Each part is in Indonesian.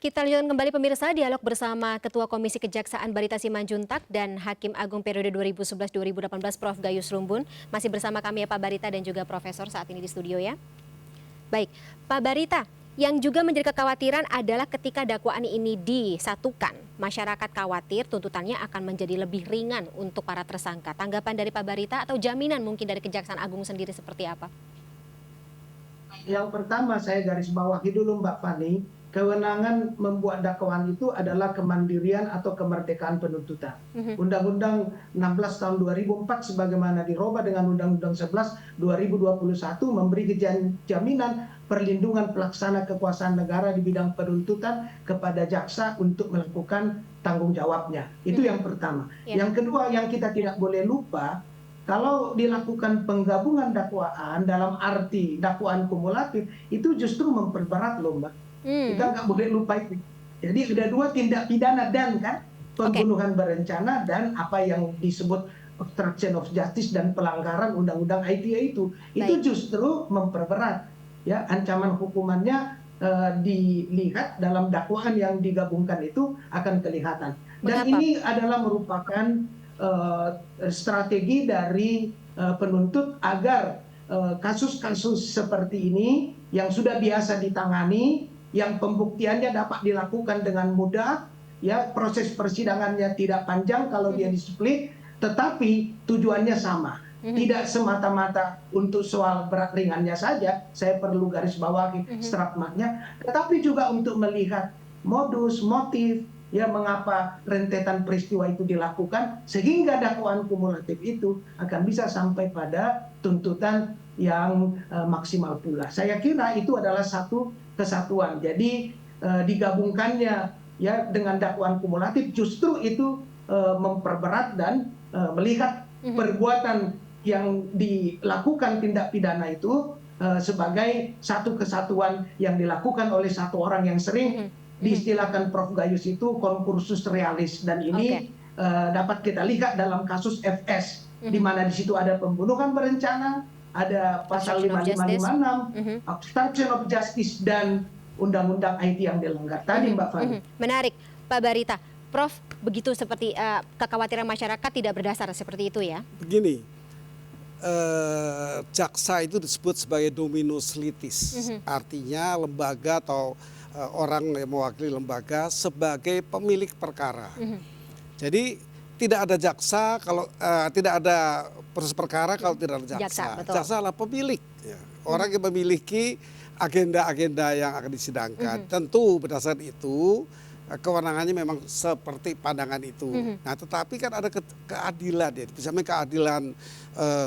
Kita lanjutkan kembali pemirsa dialog bersama Ketua Komisi Kejaksaan Barita Simanjuntak dan Hakim Agung periode 2011-2018 Prof. Gayus Lumbun. Masih bersama kami ya Pak Barita dan juga Profesor saat ini di studio ya. Baik, Pak Barita, yang juga menjadi kekhawatiran adalah ketika dakwaan ini disatukan, masyarakat khawatir tuntutannya akan menjadi lebih ringan untuk para tersangka. Tanggapan dari Pak Barita atau jaminan mungkin dari Kejaksaan Agung sendiri seperti apa? Yang pertama saya garis bawahi dulu Mbak Fani, kewenangan membuat dakwaan itu adalah kemandirian atau kemerdekaan penuntutan. Undang-Undang 16 tahun 2004 sebagaimana dirubah dengan Undang-Undang 11 2021 memberi jaminan perlindungan pelaksana kekuasaan negara di bidang penuntutan kepada jaksa untuk melakukan tanggung jawabnya. Itu yang pertama. Yang kedua yang kita tidak boleh lupa, kalau dilakukan penggabungan dakwaan dalam arti dakwaan kumulatif, itu justru memperberat loh Mbak. Kita nggak boleh lupa itu. Jadi ada dua tindak pidana dan kan, pembunuhan berencana dan apa yang disebut obstruction of justice dan pelanggaran undang-undang ITE itu justru memperberat. Ya, ancaman hukumannya dilihat dalam dakwaan yang digabungkan itu akan kelihatan. Dan ini adalah merupakan strategi dari penuntut agar kasus-kasus seperti ini yang sudah biasa ditangani, yang pembuktiannya dapat dilakukan dengan mudah, ya proses persidangannya tidak panjang kalau dia displit, tetapi tujuannya sama. Tidak semata-mata untuk soal berat ringannya saja, saya perlu garis bawahi strapmaknya, tetapi juga untuk melihat modus, motif, ya mengapa rentetan peristiwa itu dilakukan sehingga dakwaan kumulatif itu akan bisa sampai pada tuntutan yang maksimal pula. Saya kira itu adalah satu kesatuan. Jadi digabungkannya ya dengan dakwaan kumulatif justru itu memperberat dan melihat perbuatan yang dilakukan tindak pidana itu sebagai satu kesatuan yang dilakukan oleh satu orang yang sering diistilahkan Prof. Gayus itu konkursus realis, dan ini dapat kita lihat dalam kasus FS di mana di situ ada pembunuhan berencana, ada pasal 5556, obstruction of justice dan undang-undang IT yang dilanggar tadi Mbak Fani. Menarik Pak Barita. Prof, begitu seperti kekhawatiran masyarakat tidak berdasar seperti itu ya? Begini, jaksa itu disebut sebagai dominus litis, artinya lembaga atau orang yang mewakili lembaga sebagai pemilik perkara. Jadi tidak ada jaksa kalau tidak ada proses perkara kalau tidak ada jaksa. Jaksa adalah pemilik, ya. Orang yang memiliki agenda-agenda yang akan disidangkan. Tentu berdasarkan itu kewenangannya memang seperti pandangan itu. Nah, tetapi kan ada keadilan ya, misalnya keadilan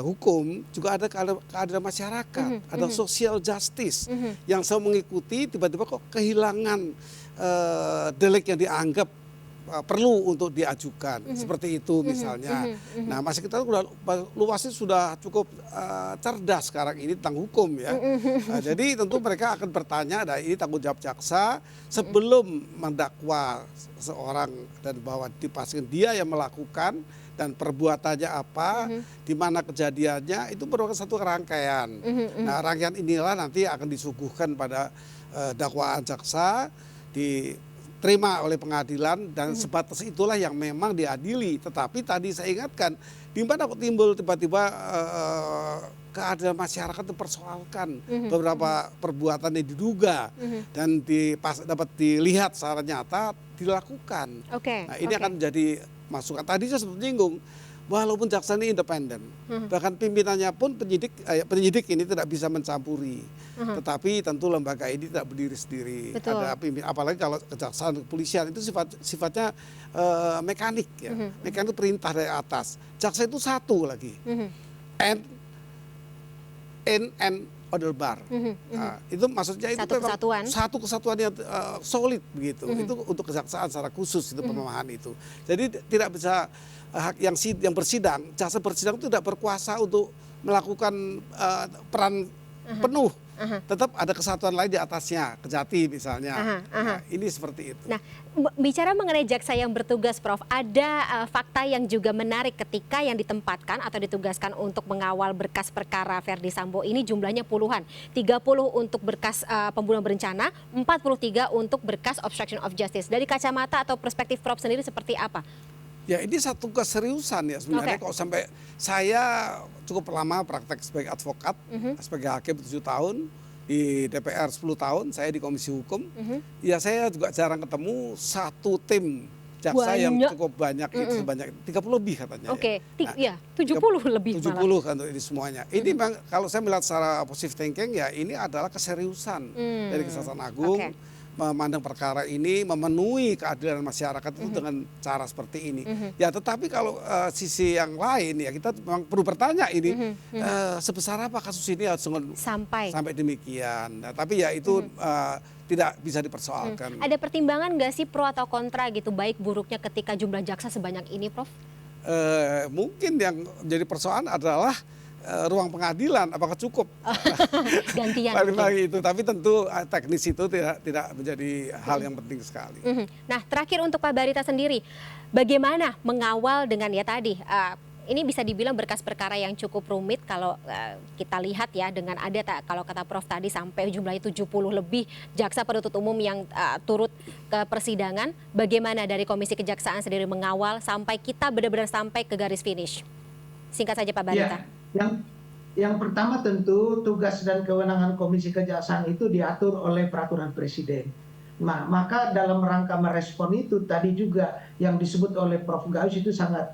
hukum, juga ada keadilan masyarakat, ada social justice yang saya mengikuti tiba-tiba kok kehilangan delik yang dianggap perlu untuk diajukan, seperti itu misalnya. Nah, masyarakat kita luasnya sudah cukup cerdas sekarang ini tentang hukum ya. Nah, jadi tentu mereka akan bertanya, nah ini tanggung jawab jaksa sebelum mendakwa seorang dan bahwa dipastikan dia yang melakukan dan perbuatannya apa, di mana kejadiannya, itu merupakan satu rangkaian. Nah, rangkaian inilah nanti akan disuguhkan pada dakwaan jaksa, diterima oleh pengadilan, dan sebatas itulah yang memang diadili. Tetapi tadi saya ingatkan, di mana kok timbul tiba-tiba keadilan masyarakat dipersoalkan, beberapa perbuatan yang diduga dan dapat dilihat secara nyata dilakukan. Nah, ini akan menjadi masukan. Tadi saya sempat menyinggung, walaupun jaksa ini independen, bahkan pimpinannya pun penyidik ini tidak bisa mencampuri. Tetapi tentu lembaga ini tidak berdiri sendiri. Ada apalagi kalau kejaksaan kepolisian itu sifatnya mekanik ya, mekanik perintah dari atas. Jaksa itu satu lagi, and order bar. Nah, itu maksudnya itu satu kesatuan yang solid begitu. Itu untuk kejaksaan secara khusus itu pemahaman itu. Jadi tidak bisa yang bersidang, jaksa bersidang itu tidak berkuasa untuk melakukan peran penuh tetap ada kesatuan lain di atasnya, Kejati misalnya. Nah, ini seperti itu. Nah, bicara mengenai jaksa yang bertugas, Prof, ada fakta yang juga menarik ketika yang ditempatkan atau ditugaskan untuk mengawal berkas perkara Verdi Sambo ini jumlahnya puluhan. 30 untuk berkas pembunuhan berencana, 43 untuk berkas obstruction of justice. Dari kacamata atau perspektif Prof sendiri seperti apa? Ya ini satu keseriusan ya sebenarnya. Kalau sampai saya cukup lama praktek sebagai advokat, sebagai hakim 7 tahun, di DPR 10 tahun, saya di Komisi Hukum. Ya saya juga jarang ketemu satu tim jaksa yang cukup banyak, itu sebanyak 30 lebih katanya. Oke, ya. 70 lebih 70 malah. kan untuk ini semuanya. Ini memang kalau saya melihat secara positive thinking ya ini adalah keseriusan dari Kejaksaan Agung. Memandang perkara ini memenuhi keadilan masyarakat itu dengan cara seperti ini. Ya tetapi kalau sisi yang lain ya kita memang perlu bertanya ini sebesar apa kasus ini harus sampai demikian. Nah, tapi ya itu tidak bisa dipersoalkan. Ada pertimbangan nggak sih pro atau kontra gitu baik buruknya ketika jumlah jaksa sebanyak ini, Prof? Mungkin yang jadi persoalan adalah ruang pengadilan apakah cukup gantian lagi itu, tapi tentu teknis itu tidak menjadi hal yang penting sekali. Nah, terakhir untuk Pak Barita sendiri, bagaimana mengawal dengan ya tadi ini bisa dibilang berkas perkara yang cukup rumit kalau kita lihat ya dengan ada kalau kata Prof tadi sampai jumlahnya 70 lebih jaksa penuntut umum yang turut ke persidangan. Bagaimana dari Komisi Kejaksaan sendiri mengawal sampai kita benar-benar sampai ke garis finish? Singkat saja Pak Barita. Yang pertama tentu tugas dan kewenangan Komisi Kejaksaan itu diatur oleh peraturan Presiden. Nah, maka dalam rangka merespon itu tadi juga yang disebut oleh Prof Gayus itu sangat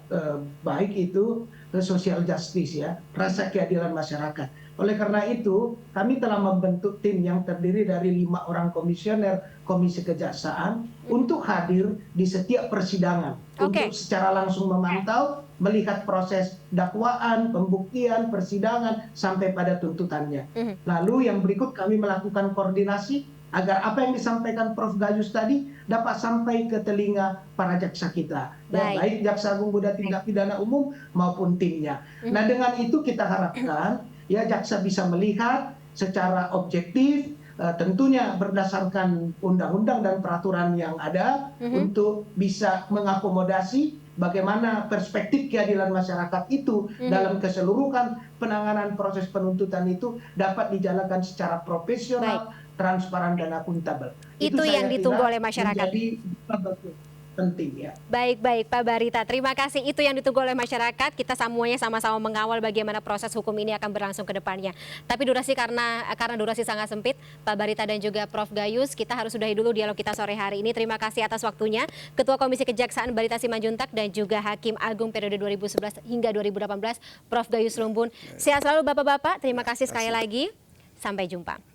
baik itu social justice ya, rasa keadilan masyarakat. Oleh karena itu kami telah membentuk tim yang terdiri dari 5 orang komisioner Komisi Kejaksaan untuk hadir di setiap persidangan untuk secara langsung memantau, melihat proses dakwaan, pembuktian, persidangan sampai pada tuntutannya. Lalu yang berikut kami melakukan koordinasi agar apa yang disampaikan Prof Gayus tadi dapat sampai ke telinga para jaksa kita, baik Jaksa Agung Muda Tindak Pidana Umum maupun timnya. Nah dengan itu kita harapkan ya jaksa bisa melihat secara objektif, tentunya berdasarkan undang-undang dan peraturan yang ada untuk bisa mengakomodasi bagaimana perspektif keadilan masyarakat itu dalam keseluruhan penanganan proses penuntutan itu dapat dijalankan secara profesional, transparan dan akuntabel. Itu yang ditunggu oleh masyarakat. Menjadi penting ya. Baik Pak Barita, terima kasih. Itu yang ditunggu oleh masyarakat. Kita semuanya sama-sama mengawal bagaimana proses hukum ini akan berlangsung ke depannya. Tapi karena durasi sangat sempit, Pak Barita dan juga Prof Gayus, kita harus sudahi dulu dialog kita sore hari ini. Terima kasih atas waktunya. Ketua Komisi Kejaksaan Barita Simanjuntak dan juga Hakim Agung periode 2011 hingga 2018, Prof Gayus Rumbun. Sehat selalu Bapak-bapak. Terima kasih sekali lagi. Sampai jumpa.